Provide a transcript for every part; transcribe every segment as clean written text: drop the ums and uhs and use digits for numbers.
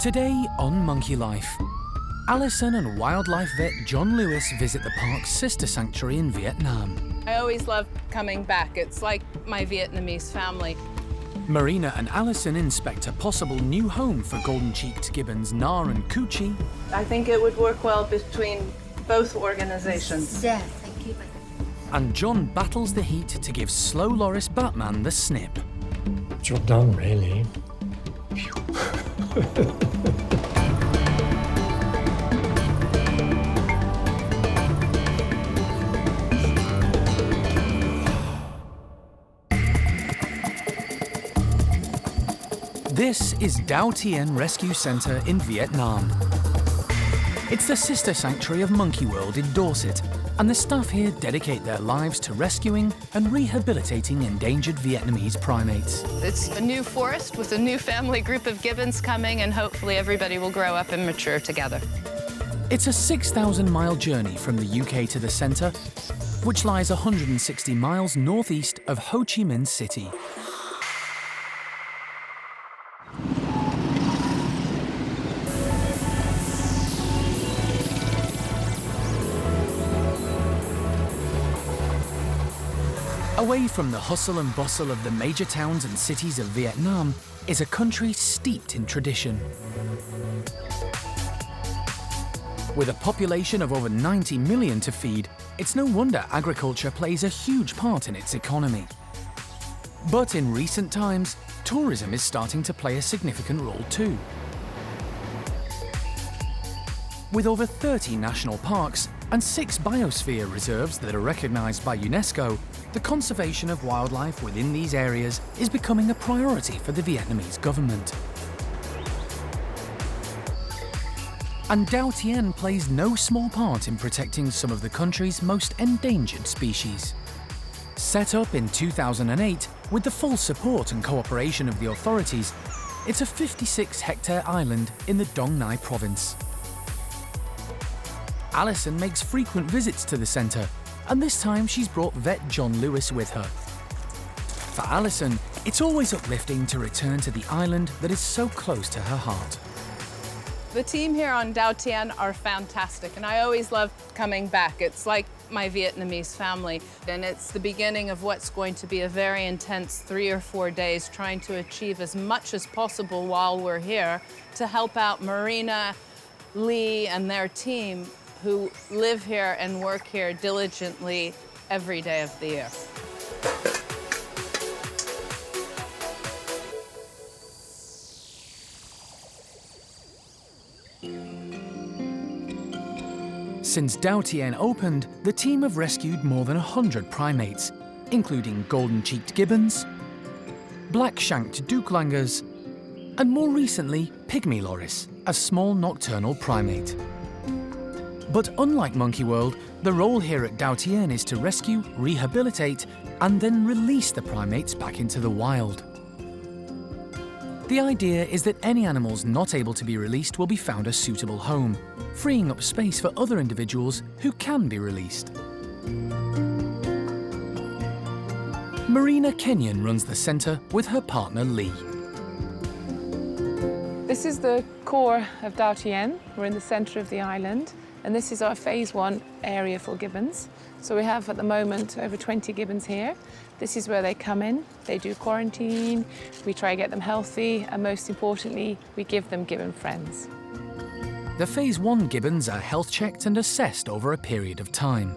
Today on Monkey Life, Alison and wildlife vet John Lewis visit the park's sister sanctuary in Vietnam. I always love coming back. It's like my Vietnamese family. Marina and Alison inspect a possible new home for golden-cheeked gibbons Nha and Cu Chi. I think it would work well between both organizations. Yeah, thank you. And John battles the heat to give slow loris Batman the snip. Job done, really. This is Dao Tien Rescue Centre in Vietnam. It's the sister sanctuary of Monkey World in Dorset, and the staff here dedicate their lives to rescuing and rehabilitating endangered Vietnamese primates. It's a new forest with a new family group of gibbons coming, and hopefully everybody will grow up and mature together. It's a 6,000-mile journey from the UK to the centre, which lies 160 miles northeast of Ho Chi Minh City. Away from the hustle and bustle of the major towns and cities of Vietnam is a country steeped in tradition. With a population of over 90 million to feed, it's no wonder agriculture plays a huge part in its economy. But in recent times, tourism is starting to play a significant role too. With over 30 national parks and 6 biosphere reserves that are recognised by UNESCO, the conservation of wildlife within these areas is becoming a priority for the Vietnamese government. And Dao Tien plays no small part in protecting some of the country's most endangered species. Set up in 2008 with the full support and cooperation of the authorities, it's a 56-hectare island in the Dong Nai province. Alison makes frequent visits to the centre, and this time she's brought vet John Lewis with her. For Alison, it's always uplifting to return to the island that is so close to her heart. The team here on Dao Tien are fantastic, and I always love coming back. It's like my Vietnamese family, and it's the beginning of what's going to be a very intense 3 or 4 days trying to achieve as much as possible while we're here to help out Marina, Lee, and their team who live here and work here diligently every day of the year. Since Dao Tien opened, the team have rescued more than 100 primates, including golden-cheeked gibbons, black-shanked duklangers, and more recently, pygmy loris, a small nocturnal primate. But unlike Monkey World, the role here at Dao Tien is to rescue, rehabilitate, and then release the primates back into the wild. The idea is that any animals not able to be released will be found a suitable home, freeing up space for other individuals who can be released. Marina Kenyon runs the centre with her partner Lee. This is the core of Dao Tien. We're in the centre of the island. And this is our phase 1 area for gibbons. So we have at the moment over 20 gibbons here. This is where they come in, they do quarantine, we try to get them healthy, and most importantly, we give them gibbon friends. The phase 1 gibbons are health checked and assessed over a period of time.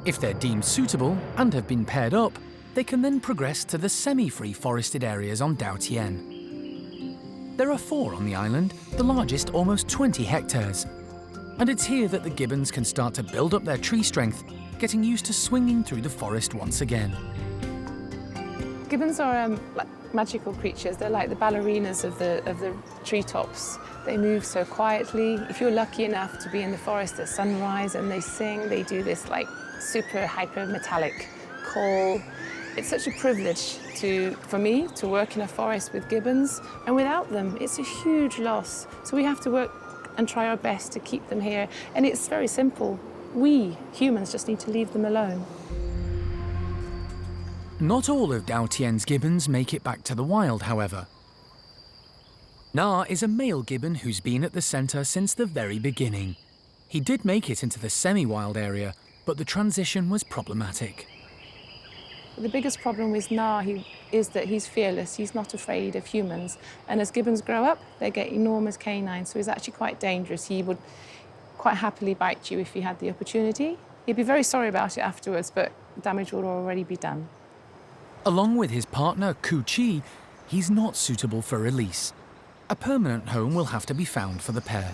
If they're deemed suitable and have been paired up, they can then progress to the semi-free forested areas on Dao Tien. There are 4 on the island, the largest almost 20 hectares. And it's here that the gibbons can start to build up their tree strength, getting used to swinging through the forest once again. Gibbons are like magical creatures. They're like the ballerinas of the treetops. They move so quietly. If you're lucky enough to be in the forest at sunrise and they sing, they do this like super hyper metallic call. It's such a privilege for me to work in a forest with gibbons, and without them, it's a huge loss. So we have to work and try our best to keep them here. And it's very simple. We, humans, just need to leave them alone. Not all of Dao Tien's gibbons make it back to the wild, however. Nha is a male gibbon who's been at the centre since the very beginning. He did make it into the semi-wild area, but the transition was problematic. The biggest problem with Nha is that he's fearless. He's not afraid of humans. And as gibbons grow up, they get enormous canines, so he's actually quite dangerous. He would quite happily bite you if he had the opportunity. He'd be very sorry about it afterwards, but damage will already be done. Along with his partner, Cu Chi, he's not suitable for release. A permanent home will have to be found for the pair.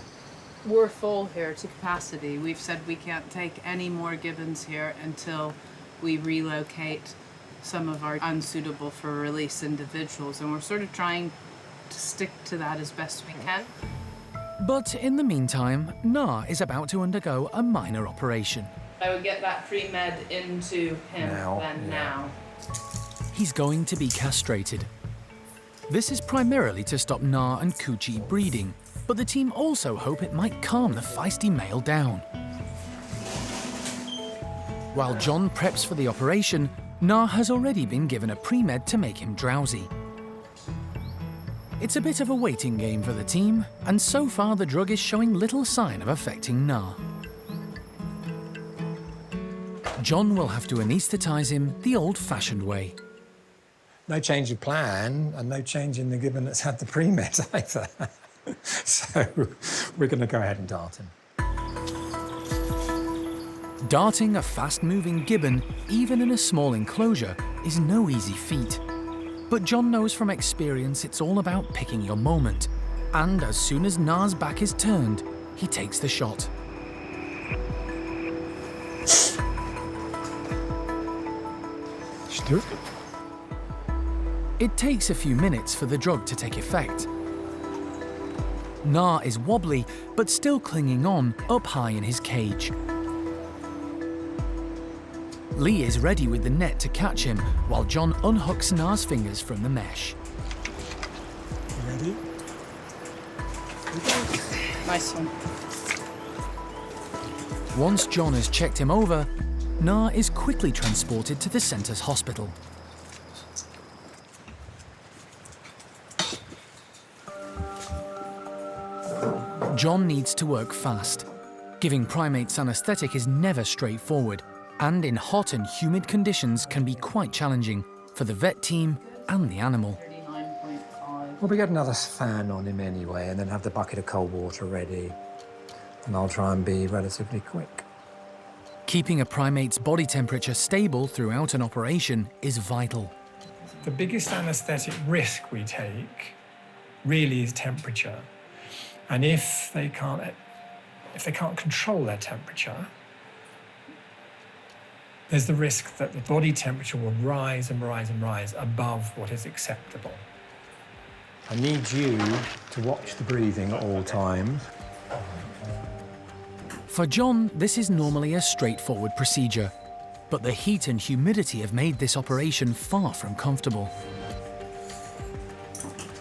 We're full here to capacity. We've said we can't take any more gibbons here until we relocate some of our unsuitable for release individuals, and we're sort of trying to stick to that as best we can. But in the meantime, Nha is about to undergo a minor operation. I would get that pre-med into him now. He's going to be castrated. This is primarily to stop Nha and Cu Chi breeding, but the team also hope it might calm the feisty male down. While John preps for the operation, Nha has already been given a pre-med to make him drowsy. It's a bit of a waiting game for the team, and so far the drug is showing little sign of affecting Nha. John will have to anaesthetize him the old-fashioned way. No change of plan and no change in the gibbon that's had the pre-med either. So we're going to go ahead and dart him. Darting a fast-moving gibbon, even in a small enclosure, is no easy feat. But John knows from experience it's all about picking your moment. And as soon as Nha's back is turned, he takes the shot. Should do it. It takes a few minutes for the drug to take effect. Nha is wobbly, but still clinging on up high in his cage. Lee is ready with the net to catch him, while John unhooks Nha's fingers from the mesh. Ready? Nice one. Once John has checked him over, Nha is quickly transported to the centre's hospital. John needs to work fast. Giving primates anaesthetic is never straightforward, and in hot and humid conditions can be quite challenging for the vet team and the animal. 39.5. Well, we get another fan on him anyway, and then have the bucket of cold water ready. And I'll try and be relatively quick. Keeping a primate's body temperature stable throughout an operation is vital. The biggest anaesthetic risk we take really is temperature. And if they can't control their temperature, there's the risk that the body temperature will rise and rise and rise above what is acceptable. I need you to watch the breathing at all times. For John, this is normally a straightforward procedure, but the heat and humidity have made this operation far from comfortable.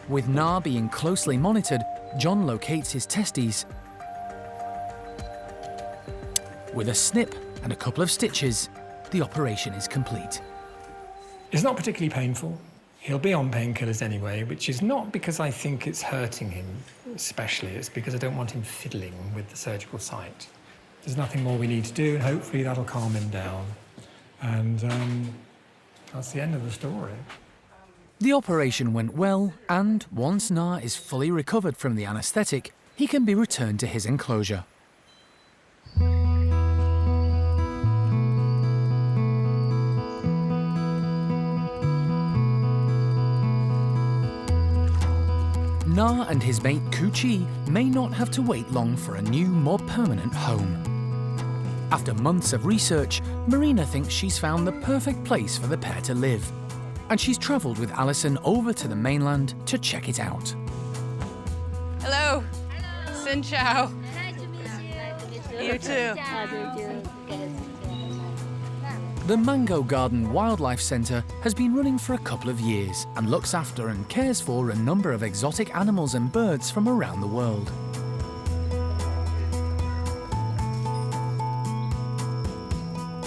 With Nha being closely monitored, John locates his testes. With a snip and a couple of stitches, the operation is complete. It's not particularly painful. He'll be on painkillers anyway, which is not because I think it's hurting him especially, it's because I don't want him fiddling with the surgical site. There's nothing more we need to do, and hopefully that'll calm him down. And that's the end of the story. The operation went well, and once Nha is fully recovered from the anaesthetic, he can be returned to his enclosure. Nha and his mate Cu Chi may not have to wait long for a new, more permanent home. After months of research, Marina thinks she's found the perfect place for the pair to live, and she's travelled with Alison over to the mainland to check it out. Hello. Xin chào. Nice to meet you. You too. The Mango Garden Wildlife Centre has been running for a couple of years and looks after and cares for a number of exotic animals and birds from around the world.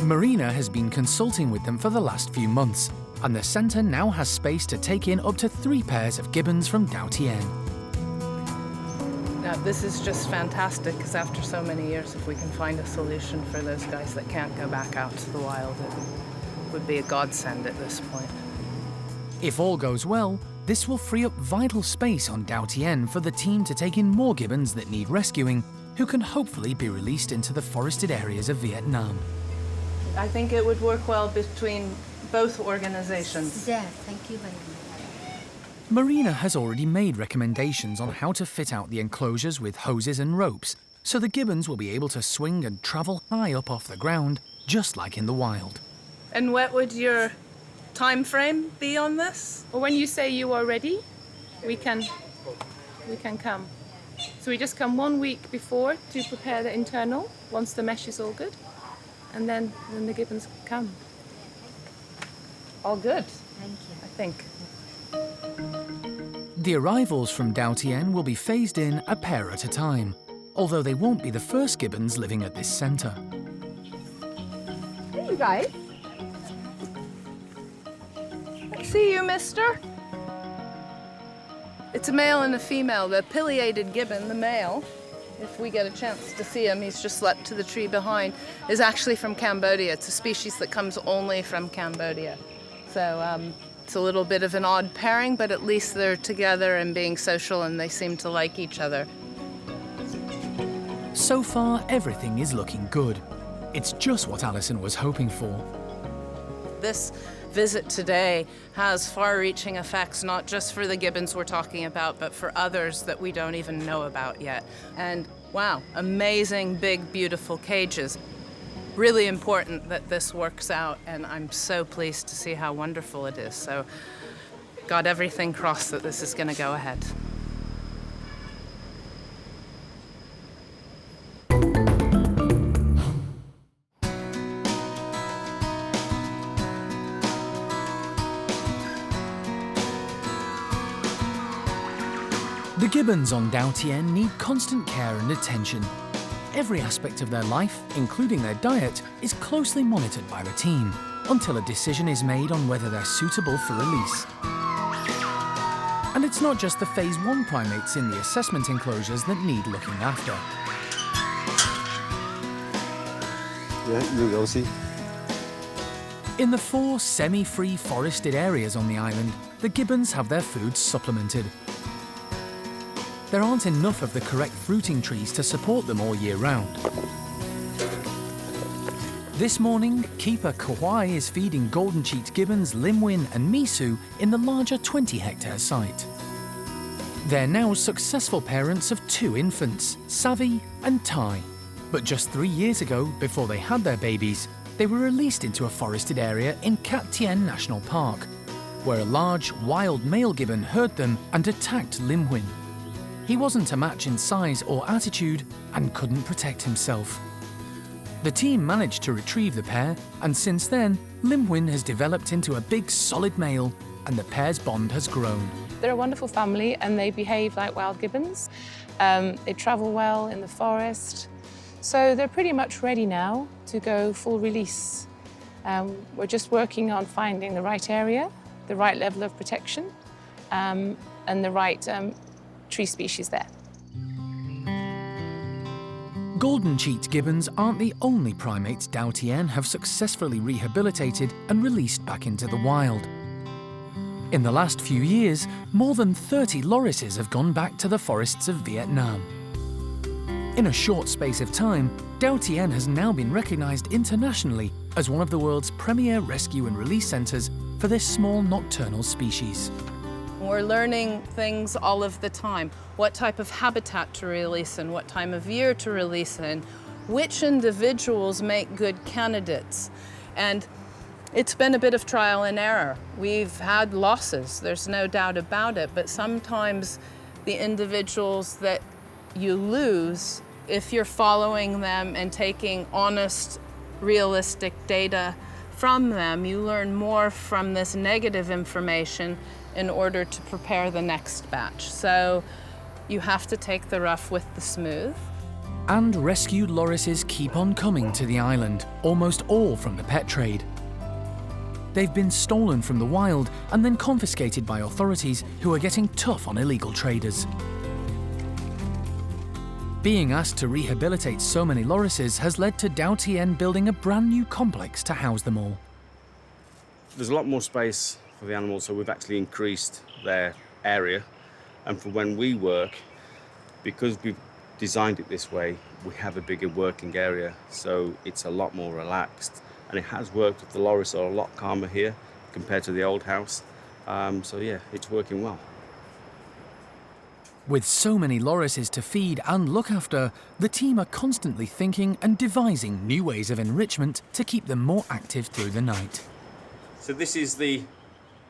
Marina has been consulting with them for the last few months, and the centre now has space to take in up to 3 pairs of gibbons from Dao Tien. Now, this is just fantastic because after so many years, if we can find a solution for those guys that can't go back out to the wild, it would be a godsend at this point. If all goes well, this will free up vital space on Dao Tien for the team to take in more gibbons that need rescuing, who can hopefully be released into the forested areas of Vietnam. I think it would work well between both organizations. Yeah, thank you very much. Marina has already made recommendations on how to fit out the enclosures with hoses and ropes, so the gibbons will be able to swing and travel high up off the ground, just like in the wild. And what would your time frame be on this? Well, when you say you are ready, we can come. So we just come 1 week before to prepare the internal, once the mesh is all good, and then the gibbons come. All good, Thank you. I think. The arrivals from Dao Tien will be phased in a pair at a time, although they won't be the first gibbons living at this centre. Hey, you guys. I see you, mister. It's a male and a female. The pileated gibbon, the male, if we get a chance to see him, he's just leapt to the tree behind, is actually from Cambodia. It's a species that comes only from Cambodia. So it's a little bit of an odd pairing, but at least they're together and being social and they seem to like each other. So far, everything is looking good. It's just what Alison was hoping for. This visit today has far-reaching effects, not just for the gibbons we're talking about, but for others that we don't even know about yet. And wow, amazing, big, beautiful cages. Really important that this works out, and I'm so pleased to see how wonderful it is. So, got everything crossed that this is going to go ahead. The gibbons on Dao Tien need constant care and attention. Every aspect of their life, including their diet, is closely monitored by the team until a decision is made on whether they're suitable for release. And it's not just the Phase 1 primates in the assessment enclosures that need looking after. In the 4 semi-free forested areas on the island, the gibbons have their food supplemented. There aren't enough of the correct fruiting trees to support them all year round. This morning, keeper Kauai is feeding golden-cheeked gibbons Limwin and Misu in the larger 20-hectare site. They're now successful parents of 2 infants, Savi and Tai. But just 3 years ago, before they had their babies, they were released into a forested area in Nha Tien National Park, where a large, wild male gibbon heard them and attacked Limwin. He wasn't a match in size or attitude and couldn't protect himself. The team managed to retrieve the pair, and since then, Limwin has developed into a big, solid male, and the pair's bond has grown. They're a wonderful family and they behave like wild gibbons. They travel well in the forest. So they're pretty much ready now to go full release. We're just working on finding the right area, the right level of protection, and the right tree species there. Golden-cheeked gibbons aren't the only primates Dao Tien have successfully rehabilitated and released back into the wild. In the last few years, more than 30 lorises have gone back to the forests of Vietnam. In a short space of time, Dao Tien has now been recognised internationally as one of the world's premier rescue and release centres for this small nocturnal species. We're learning things all of the time. What type of habitat to release in, what time of year to release in, which individuals make good candidates. And it's been a bit of trial and error. We've had losses, there's no doubt about it, but sometimes the individuals that you lose, if you're following them and taking honest, realistic data from them, you learn more from this negative information in order to prepare the next batch. So you have to take the rough with the smooth. And rescued lorises keep on coming to the island, almost all from the pet trade. They've been stolen from the wild and then confiscated by authorities who are getting tough on illegal traders. Being asked to rehabilitate so many lorises has led to Dao Tien building a brand new complex to house them all. There's a lot more space for the animals, so we've actually increased their area. And for when we work, because we've designed it this way, we have a bigger working area, so it's a lot more relaxed. And it has worked with the loris are a lot calmer here compared to the old house. So yeah, it's working well. With so many lorises to feed and look after, the team are constantly thinking and devising new ways of enrichment to keep them more active through the night. So this is the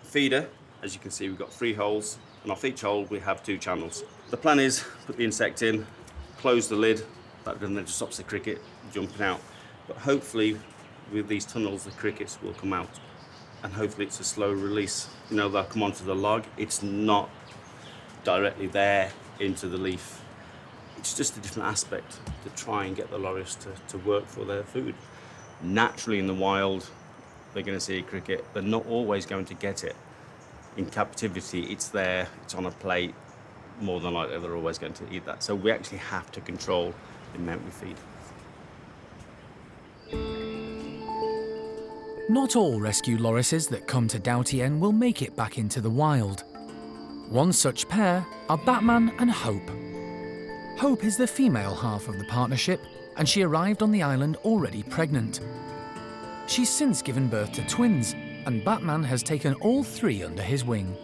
feeder. As you can see, we've got 3 holes, and off each hole we have 2 channels. The plan is put the insect in, close the lid, that then just stops the cricket jumping out. But hopefully with these tunnels the crickets will come out, and hopefully it's a slow release. You know, they'll come onto the log. It's not directly there into the leaf. It's just a different aspect to try and get the loris to work for their food. Naturally in the wild, they're going to see a cricket. They're not always going to get it. In captivity, it's there, it's on a plate. More than likely, they're always going to eat that. So we actually have to control the amount we feed. Not all rescue lorises that come to Dao Tien will make it back into the wild. One such pair are Batman and Hope. Hope is the female half of the partnership, and she arrived on the island already pregnant. She's since given birth to twins, and Batman has taken all 3 under his wing.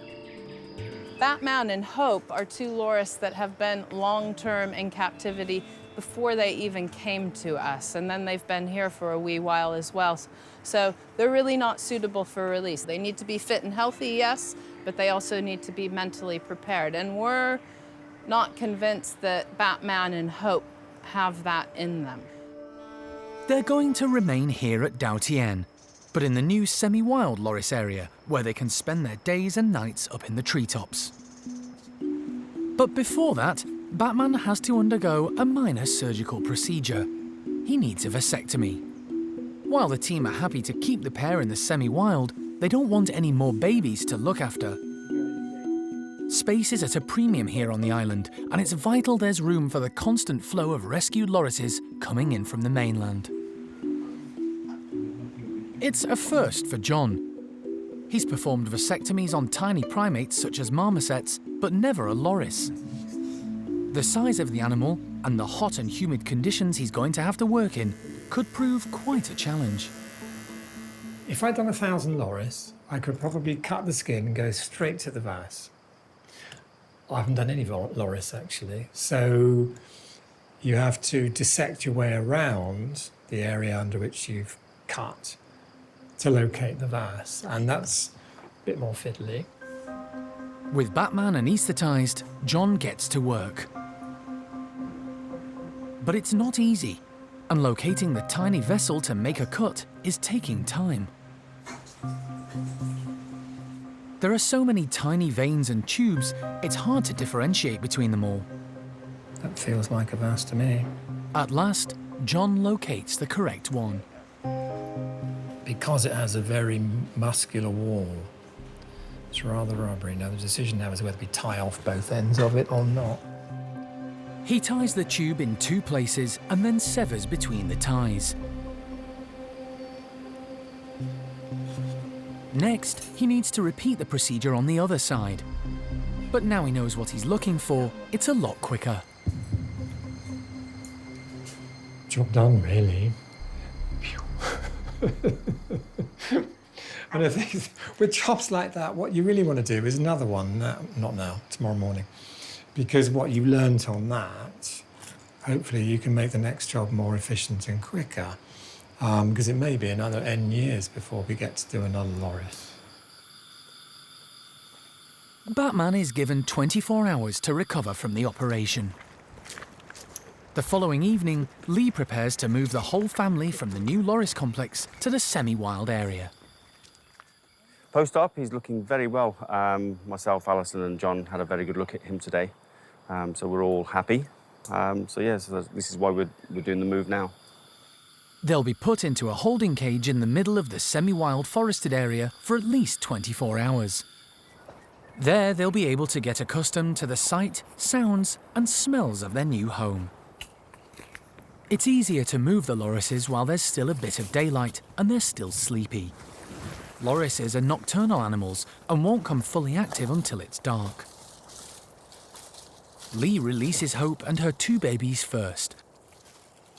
Batman and Hope are 2 loris that have been long-term in captivity before they even came to us, and then they've been here for a wee while as well. So they're really not suitable for release. They need to be fit and healthy, yes, but they also need to be mentally prepared. And we're not convinced that Batman and Hope have that in them. They're going to remain here at Dao Tien, but in the new semi-wild loris area, where they can spend their days and nights up in the treetops. But before that, Batman has to undergo a minor surgical procedure. He needs a vasectomy. While the team are happy to keep the pair in the semi-wild, they don't want any more babies to look after. Space is at a premium here on the island, and it's vital there's room for the constant flow of rescued lorises coming in from the mainland. It's a first for John. He's performed vasectomies on tiny primates such as marmosets, but never a loris. The size of the animal and the hot and humid conditions he's going to have to work in could prove quite a challenge. If I'd done 1,000 loris, I could probably cut the skin and go straight to the vas. I haven't done any loris actually, so you have to dissect your way around the area under which you've cut to locate the vas, and that's a bit more fiddly. With Batman anaesthetised, John gets to work. But it's not easy, and locating the tiny vessel to make a cut is taking time. There are so many tiny veins and tubes, it's hard to differentiate between them all. That feels like a vas to me. At last, John locates the correct one. Because it has a very muscular wall, it's rather rubbery. Now the decision now is whether we tie off both ends of it or not. He ties the tube in 2 places and then severs between the ties. Next, he needs to repeat the procedure on the other side. But now he knows what he's looking for, it's a lot quicker. Job done, really. And I think with jobs like that, what you really want to do is another one, not now, tomorrow morning. Because what you learnt on that, hopefully you can make the next job more efficient and quicker. Because it may be another N years before we get to do another loris. Batman is given 24 hours to recover from the operation. The following evening, Lee prepares to move the whole family from the new loris complex to the semi-wild area. Post-op, he's looking very well. Myself, Alison and John had a very good look at him today. So we're all happy. So this is why we're doing the move now. They'll be put into a holding cage in the middle of the semi-wild forested area for at least 24 hours. There, they'll be able to get accustomed to the sight, sounds and smells of their new home. It's easier to move the lorises while there's still a bit of daylight and they're still sleepy. Lorises are nocturnal animals and won't come fully active until it's dark. Lee releases Hope and her 2 babies first.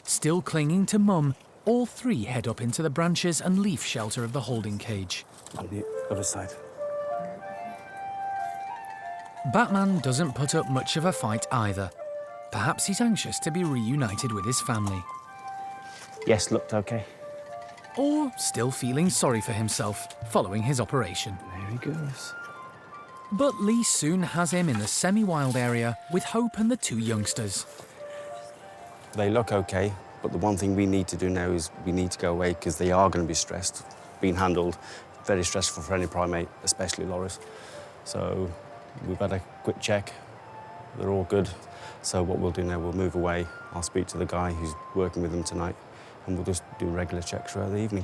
Still clinging to Mum, all 3 head up into the branches and leaf shelter of the holding cage. On the other side. Batman doesn't put up much of a fight either. Perhaps he's anxious to be reunited with his family. Yes, looked okay. Or still feeling sorry for himself following his operation. There he goes. But Lee soon has him in the semi-wild area with Hope and the 2 youngsters. They look okay, but the one thing we need to do now is we need to go away because they are going to be stressed, being handled. Very stressful for any primate, especially loris. So we've had a quick check. They're all good. So what we'll do now, we'll move away. I'll speak to the guy who's working with them tonight, and we'll just do regular checks throughout the evening.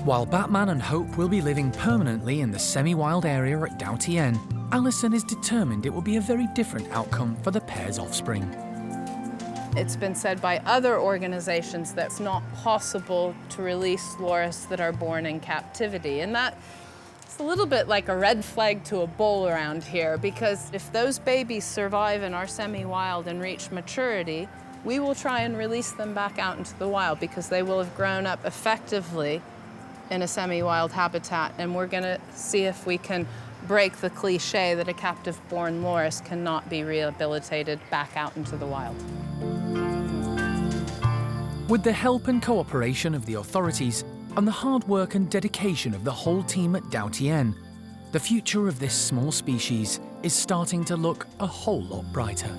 While Batman and Hope will be living permanently in the semi-wild area at Dao Tien, Alison is determined it will be a very different outcome for the pair's offspring. It's been said by other organizations that it's not possible to release loris that are born in captivity, and that it's a little bit like a red flag to a bull around here, because if those babies survive in our semi-wild and reach maturity, we will try and release them back out into the wild because they will have grown up effectively in a semi-wild habitat, and we're going to see if we can break the cliche that a captive-born loris cannot be rehabilitated back out into the wild. With the help and cooperation of the authorities and the hard work and dedication of the whole team at Dao Tien, the future of this small species is starting to look a whole lot brighter.